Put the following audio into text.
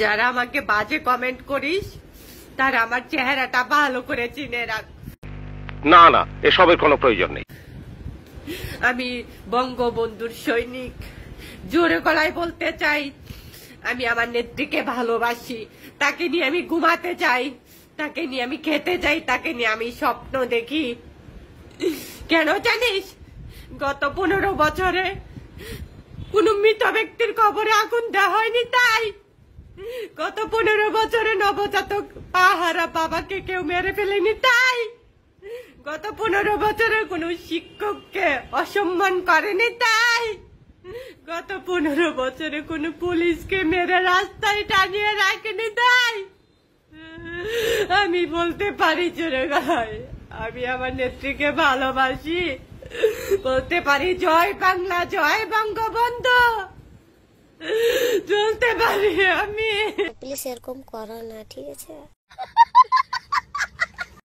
যারা আমাকে বাজে কমেন্ট করিস তারা আমার চেহারাটা ভালো করে চিনে রাখ। না না, এসবের কোনো প্রয়োজন নেই। আমি বঙ্গবন্ধুর সৈনিক, জোরে গলায় বলতে চাই, আমি আমার নেত্রীকে ভালোবাসি, তাকে নিয়ে আমি ঘুমাতে চাই, তাকে নিয়ে আমি খেতে চাই, তাকে নিয়ে আমি স্বপ্ন দেখি। কেন জানিস? গত 15 বছরে কোন মৃত ব্যক্তির কবরে আগুন দেওয়া হয়নি তাই। গত 15 বছরে নবজাতক পাহারা বাবাকে কেউ মেরে ফেলেনি তাই। গত 15 বছরে কোন শিক্ষককে অসম্মান করেনি তাই। গত 15 বছরে কোন পুলিশকে মেরে রাস্তায় টানিয়ে রাখেনি তাই। আমি বলতে পারি জোরে গলায়, আমি আমার নেত্রীকে ভালোবাসি, বলতে পারি জয় বাংলা, জয় বঙ্গবন্ধু, চলতে পারি আমি। প্লিজ এরকম করো না, ঠিক আছে?